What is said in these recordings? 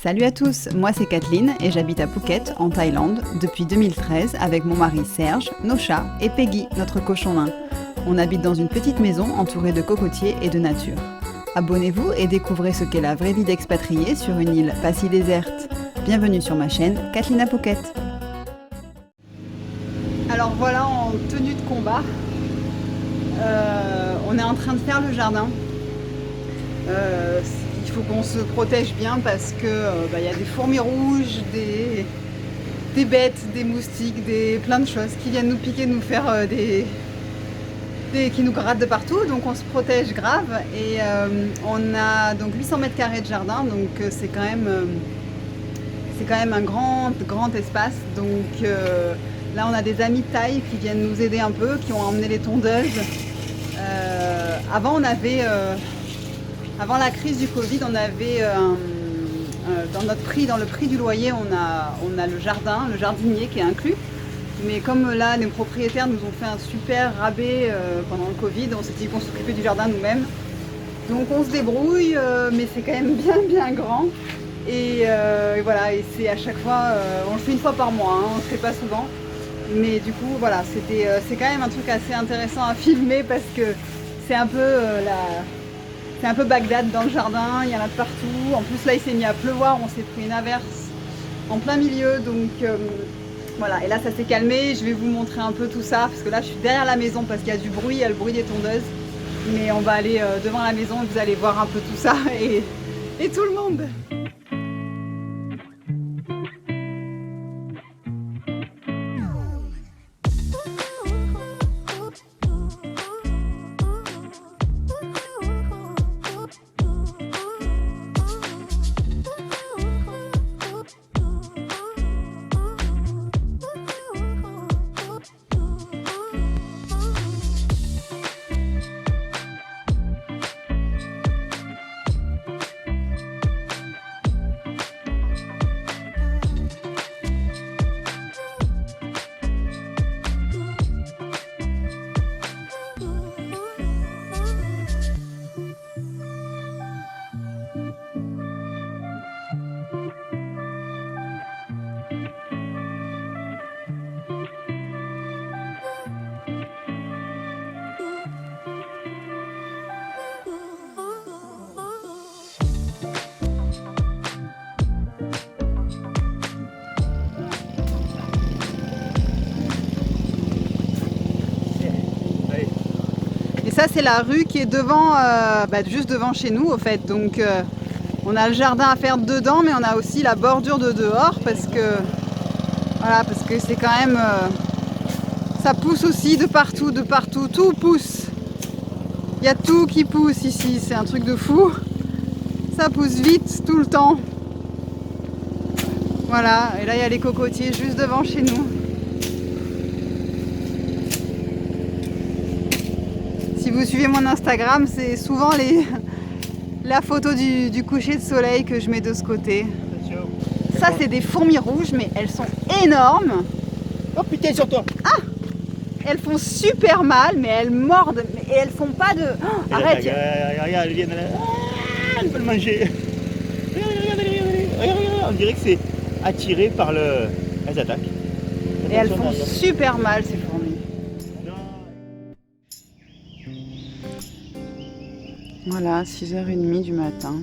Salut à tous, moi c'est Kathleen et j'habite à Phuket, en Thaïlande, depuis 2013 avec mon mari Serge, nos chats et Peggy, notre cochon nain. On habite dans une petite maison entourée de cocotiers et de nature. Abonnez-vous et découvrez ce qu'est la vraie vie d'expatrié sur une île pas si déserte. Bienvenue sur ma chaîne Kathleen à Phuket. Alors voilà, en tenue de combat, on est en train de faire le jardin. Il faut qu'on se protège bien parce que y a des fourmis rouges, des bêtes, des moustiques, plein de choses qui viennent nous piquer, nous faire qui nous grattent de partout, donc on se protège grave. Et on a donc 800 mètres carrés de jardin, donc c'est quand même un grand espace. Donc là on a des amis de Thaï qui viennent nous aider un peu, qui ont emmené les tondeuses. Avant la crise du Covid, on avait dans le prix du loyer, on a le jardin, le jardinier qui est inclus. Mais comme là, les propriétaires nous ont fait un super rabais pendant le Covid, on s'est dit qu'on s'occupait du jardin nous-mêmes. Donc on se débrouille, mais c'est quand même bien grand. Et voilà, et c'est à chaque fois, on le fait une fois par mois, on ne le fait pas souvent. Mais du coup, voilà, c'est quand même un truc assez intéressant à filmer parce que c'est un peu C'est un peu Bagdad dans le jardin, il y en a de partout. En plus là il s'est mis à pleuvoir, on s'est pris une averse en plein milieu. Donc voilà, et là ça s'est calmé. Je vais vous montrer un peu tout ça, parce que là je suis derrière la maison parce qu'il y a du bruit, il y a le bruit des tondeuses. Mais on va aller devant la maison et vous allez voir un peu tout ça et tout le monde. Ça c'est la rue qui est devant, juste devant chez nous au fait. Donc on a le jardin à faire dedans, mais on a aussi la bordure de dehors parce que c'est quand même ça pousse aussi de partout, tout pousse. Il y a tout qui pousse ici, c'est un truc de fou. Ça pousse vite tout le temps. Voilà, et là il y a les cocotiers juste devant chez nous. Si vous suivez mon Instagram, c'est souvent la photo du coucher de soleil que je mets de ce côté. Ça, c'est des fourmis rouges, mais elles sont énormes. Oh putain, sur toi! Ah! Elles font super mal, mais elles mordent. Et elles font pas de... Oh, arrête! Regarde, elles viennent là. Ah, elles veulent manger. Regarde. On dirait que c'est attiré par le... Elles attaquent. Et elles font super mal, ces fourmis. Voilà, 6h30 du matin.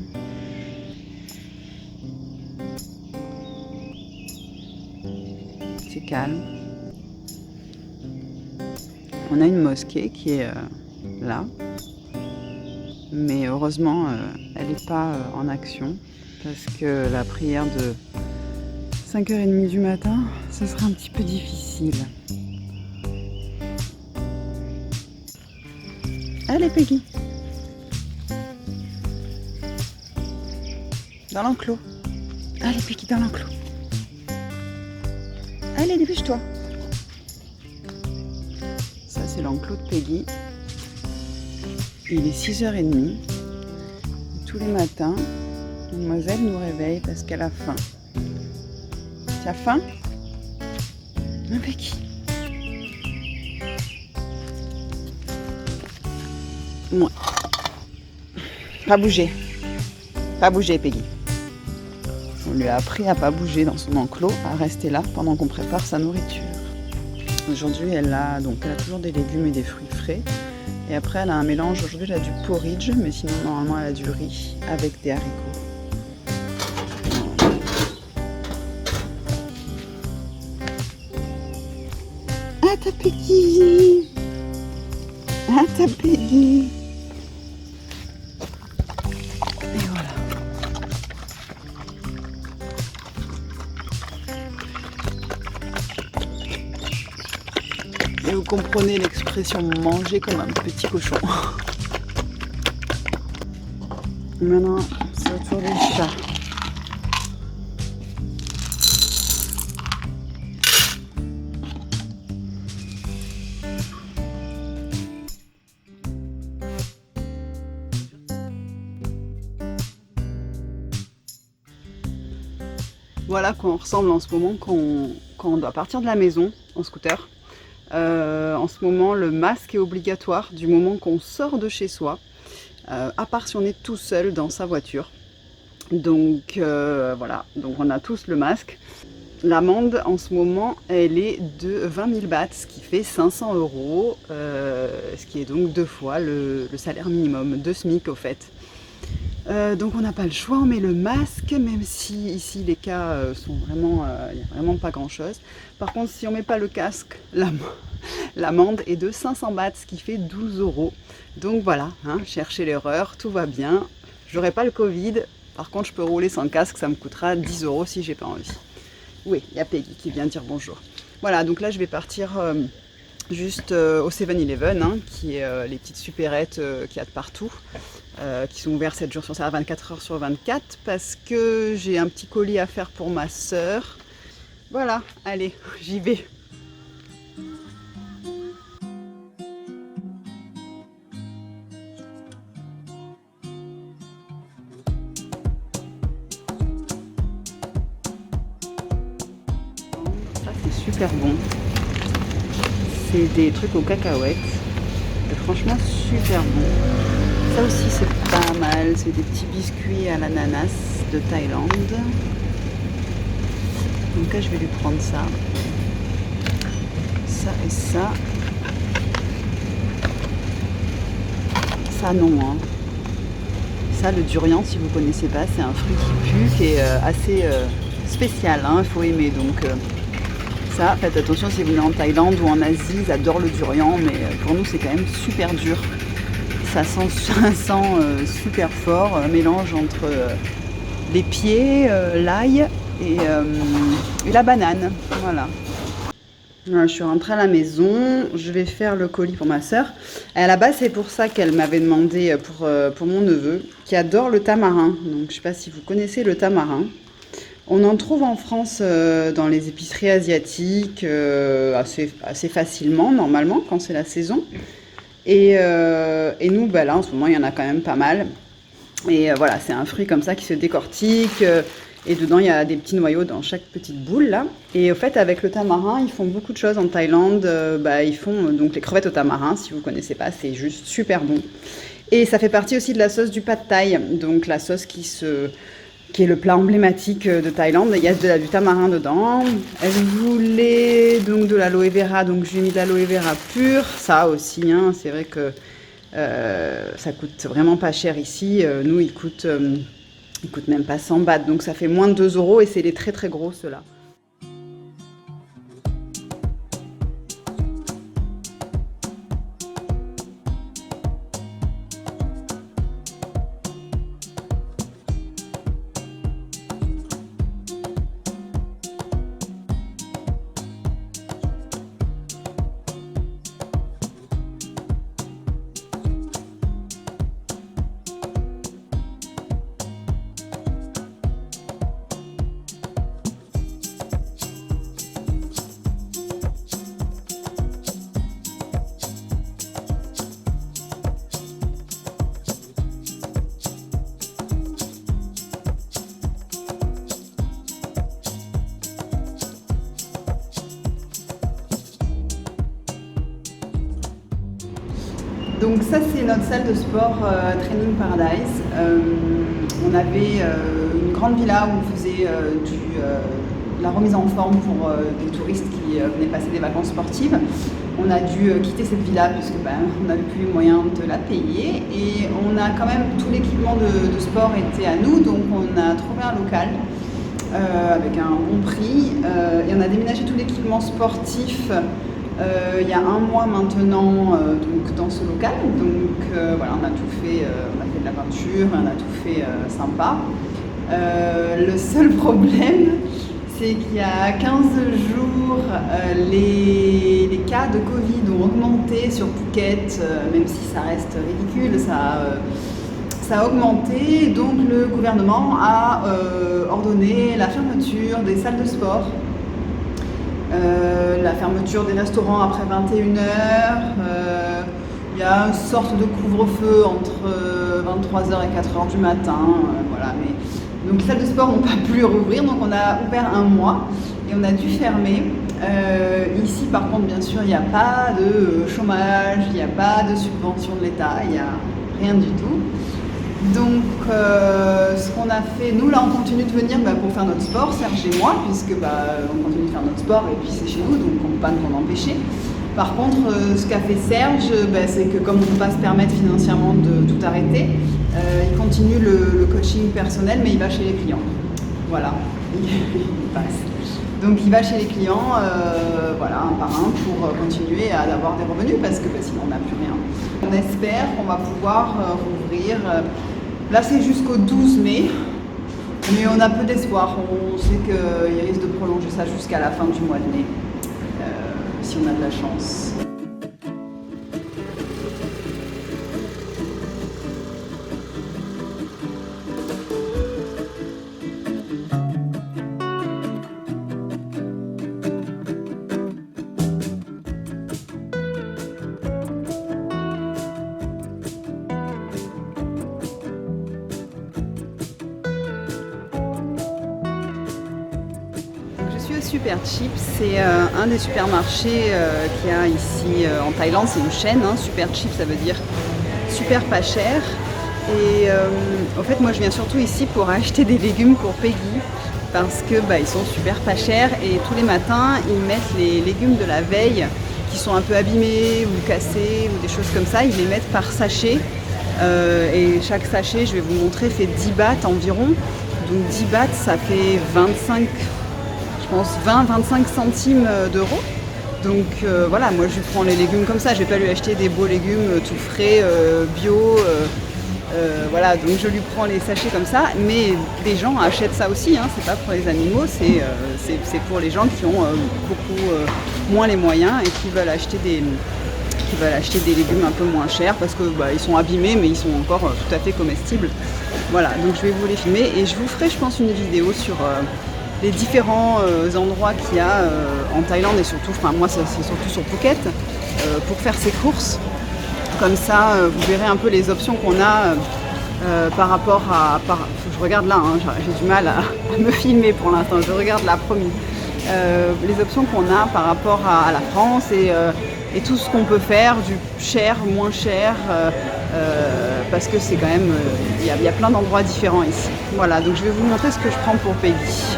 C'est calme. On a une mosquée qui est là. Mais heureusement, elle n'est pas en action. Parce que la prière de 5h30 du matin, ce sera un petit peu difficile. Allez, Peggy! Dans l'enclos. Allez, Peggy, dans l'enclos. Allez, dépêche-toi. Ça, c'est l'enclos de Peggy. Il est 6h30. Tous les matins, mademoiselle nous réveille parce qu'elle a faim. Tu as faim? Non, Peggy. Ouais. Pas bouger. Pas bouger, Peggy. On lui a appris à pas bouger dans son enclos, à rester là pendant qu'on prépare sa nourriture. Aujourd'hui, elle a toujours des légumes et des fruits frais. Et après, elle a un mélange. Aujourd'hui, elle a du porridge, mais sinon, normalement, elle a du riz avec des haricots. Ah, ta Peggy! Ah, ta Peggy! Et voilà. Et vous comprenez l'expression manger comme un petit cochon. Maintenant, c'est au tour des chats. Voilà à quoi on ressemble en ce moment quand on doit partir de la maison en scooter. En ce moment, le masque est obligatoire du moment qu'on sort de chez soi, à part si on est tout seul dans sa voiture. Donc voilà, donc on a tous le masque. L'amende en ce moment, elle est de 20 000 bahts, ce qui fait 500 €, ce qui est donc 2 fois le salaire minimum, 2 SMIC au fait. Donc on n'a pas le choix, on met le masque, même si ici les cas sont vraiment, il n'y a vraiment pas grand chose. Par contre, si on met pas le casque, l'amende est de 500 bahts, ce qui fait 12 €. Donc voilà, hein, cherchez l'erreur, tout va bien. J'aurai pas le Covid, par contre je peux rouler sans casque, ça me coûtera 10 € si j'ai pas envie. Oui, il y a Peggy qui vient dire bonjour. Voilà, donc là je vais partir juste au 7-Eleven, hein, qui est les petites supérettes qu'il y a de partout. Qui sont ouverts 7 jours sur 7, 24 heures sur 24, parce que j'ai un petit colis à faire pour ma sœur. Voilà, allez, j'y vais. Ça c'est super bon. C'est des trucs aux cacahuètes. C'est franchement super bon. Ça aussi c'est pas mal, c'est des petits biscuits à l'ananas de Thaïlande. Donc là je vais lui prendre ça. Ça et ça. Ça non, hein. Ça le durian, si vous connaissez pas, c'est un fruit qui pue, qui est assez spécial, hein, il faut aimer. Donc ça, faites attention si vous venez en Thaïlande ou en Asie, ils adorent le durian, mais pour nous c'est quand même super dur. Ça sent super fort, un mélange entre les pieds, l'ail et la banane. Voilà. Je suis rentrée à la maison, je vais faire le colis pour ma sœur. À la base, c'est pour ça qu'elle m'avait demandé pour mon neveu, qui adore le tamarin. Donc, je ne sais pas si vous connaissez le tamarin. On en trouve en France dans les épiceries asiatiques assez facilement, normalement, quand c'est la saison. Et nous, bah, là, en ce moment, il y en a quand même pas mal. Et voilà, c'est un fruit comme ça qui se décortique. Et dedans, il y a des petits noyaux dans chaque petite boule, là. Et au fait, avec le tamarin, ils font beaucoup de choses en Thaïlande. Ils font donc les crevettes au tamarin, si vous ne connaissez pas, c'est juste super bon. Et ça fait partie aussi de la sauce du pad thaï, donc la sauce qui est le plat emblématique de Thaïlande. Il y a du tamarin dedans. Elle voulait donc de l'aloe vera, donc j'ai mis de l'aloe vera pure. Ça aussi, hein, c'est vrai que ça coûte vraiment pas cher ici. Nous, il coûte même pas 100 bahts, donc ça fait moins de 2 € et c'est les très très gros ceux-là. Donc ça c'est notre salle de sport Training Paradise. On avait une grande villa où on faisait la remise en forme pour des touristes qui venaient passer des vacances sportives. On a dû quitter cette villa puisque on n'avait plus les moyens de la payer et on a quand même tout l'équipement de sport était à nous, donc on a trouvé un local avec un bon prix et on a déménagé tout l'équipement sportif il y a un mois maintenant donc dans ce local. Donc voilà, on a tout fait, on a fait de la peinture, on a tout fait sympa. Le seul problème, c'est qu'il y a 15 jours, les cas de Covid ont augmenté sur Phuket, même si ça reste ridicule, ça a augmenté. Donc le gouvernement a ordonné la fermeture des salles de sport, la fermeture des restaurants après 21h. Il y a une sorte de couvre-feu entre 23h et 4h du matin. Voilà, mais donc les salles de sport n'ont pas pu rouvrir, donc on a ouvert un mois et on a dû fermer. Ici par contre bien sûr il n'y a pas de chômage, il n'y a pas de subvention de l'État, il n'y a rien du tout. Donc ce qu'on a fait, nous là on continue de venir pour faire notre sport, Serge et moi, puisque on continue de faire notre sport et puis c'est chez nous, donc on ne peut pas nous en empêcher. Par contre, ce qu'a fait Serge, c'est que comme on ne peut pas se permettre financièrement de tout arrêter, il continue le coaching personnel, mais il va chez les clients. Voilà, il passe. Donc il va chez les clients, voilà, un par un, pour continuer à avoir des revenus, parce que sinon on n'a plus rien. On espère qu'on va pouvoir rouvrir. Là c'est jusqu'au 12 mai, mais on a peu d'espoir. On sait qu'il risque de prolonger ça jusqu'à la fin du mois de mai. Si on a de la chance. Super Cheap, c'est un des supermarchés qu'il y a ici en Thaïlande, c'est une chaîne, Super Cheap ça veut dire super pas cher. Et en fait moi je viens surtout ici pour acheter des légumes pour Peggy parce que ils sont super pas chers et tous les matins ils mettent les légumes de la veille qui sont un peu abîmés ou cassés ou des choses comme ça, ils les mettent par sachet et chaque sachet, je vais vous montrer, fait 10 bahts environ. Donc 10 bahts ça fait 25 je pense 20-25 centimes d'euros. Donc voilà, moi je lui prends les légumes comme ça, je vais pas lui acheter des beaux légumes tout frais, bio, voilà, donc je lui prends les sachets comme ça, mais des gens achètent ça aussi, c'est pas pour les animaux, c'est pour les gens qui ont beaucoup moins les moyens et qui veulent acheter des légumes un peu moins chers parce que ils sont abîmés mais ils sont encore tout à fait comestibles. Voilà, donc je vais vous les filmer et je vous ferai je pense une vidéo sur les différents endroits qu'il y a en Thaïlande et surtout, moi c'est surtout sur Phuket, pour faire ses courses. Comme ça, vous verrez un peu les options qu'on a par rapport à... je regarde là, j'ai du mal à me filmer pour l'instant, je regarde là, promis. Les options qu'on a par rapport à la France et tout ce qu'on peut faire, du cher, moins cher, parce que c'est quand même... il y a plein d'endroits différents ici. Voilà, donc je vais vous montrer ce que je prends pour Peggy.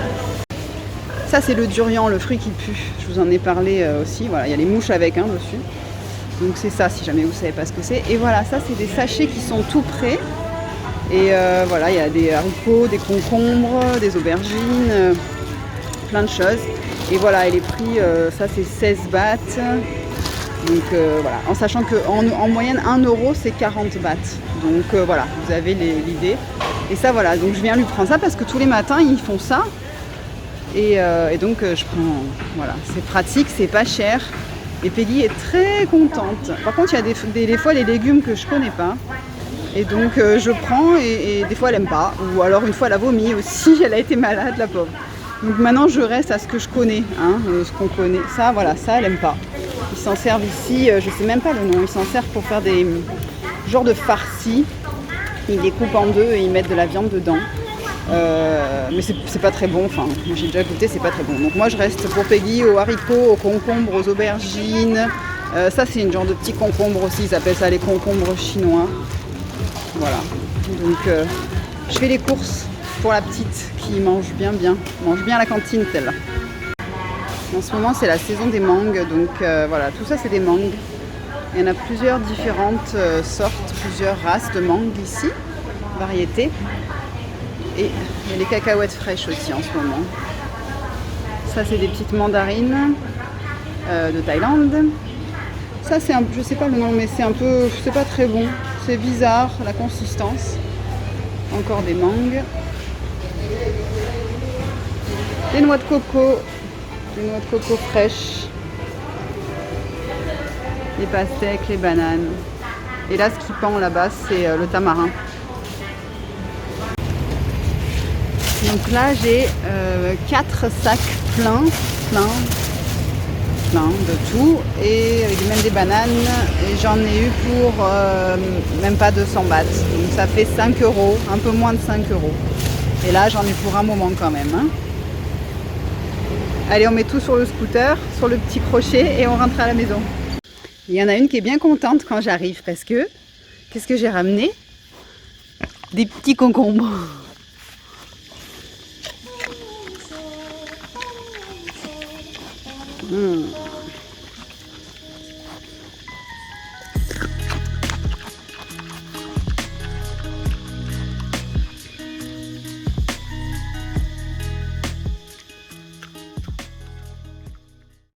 Ça c'est le durian, le fruit qui pue, je vous en ai parlé aussi, voilà, il y a les mouches avec dessus. Donc c'est ça si jamais vous ne savez pas ce que c'est. Et voilà, ça c'est des sachets qui sont tout prêts. Et voilà, il y a des haricots, des concombres, des aubergines, plein de choses. Et voilà, et les prix, ça c'est 16 bahts. Donc voilà, en sachant qu'en moyenne 1 euro c'est 40 bahts. Donc voilà, vous avez l'idée. Et ça voilà, donc je viens lui prendre ça parce que tous les matins ils font ça. Et donc je prends, voilà, c'est pratique, c'est pas cher. Et Peggy est très contente. Par contre, il y a des fois les légumes que je connais pas. Et donc je prends et des fois elle aime pas. Ou alors une fois elle a vomi aussi, elle a été malade la pauvre. Donc maintenant je reste à ce que je connais, ce qu'on connaît. Ça voilà, ça elle aime pas. Ils s'en servent ici, je sais même pas le nom, ils s'en servent pour faire des genres de farcis. Ils les coupent en deux et ils mettent de la viande dedans. Mais c'est pas très bon, j'ai déjà goûté, c'est pas très bon. Donc moi je reste pour Peggy aux haricots, aux concombres, aux aubergines, Ça c'est une genre de petit concombre aussi, ils appellent ça les concombres chinois. Voilà, donc je fais les courses pour la petite qui mange bien, mange bien à la cantine celle-là. En ce moment c'est la saison des mangues, donc voilà, tout ça c'est des mangues. Il y en a plusieurs différentes sortes, plusieurs races de mangues ici, variétés. Et il y a les cacahuètes fraîches aussi en ce moment. Ça c'est des petites mandarines de Thaïlande. Ça c'est un, je sais pas le nom, mais c'est un peu, c'est pas très bon. C'est bizarre la consistance. Encore des mangues. Des noix de coco. Des noix de coco fraîches. Les pastèques, les bananes. Et là ce qui pend là-bas c'est le tamarin. Donc là j'ai 4 sacs pleins de tout, et avec même des bananes, et j'en ai eu pour même pas 200 bahts, donc ça fait 5 €, un peu moins de 5 €. Et là j'en ai pour un moment quand même, hein. Allez, on met tout sur le scooter, sur le petit crochet, et on rentre à la maison. Il y en a une qui est bien contente quand j'arrive, parce que qu'est-ce que j'ai ramené? Des petits concombres.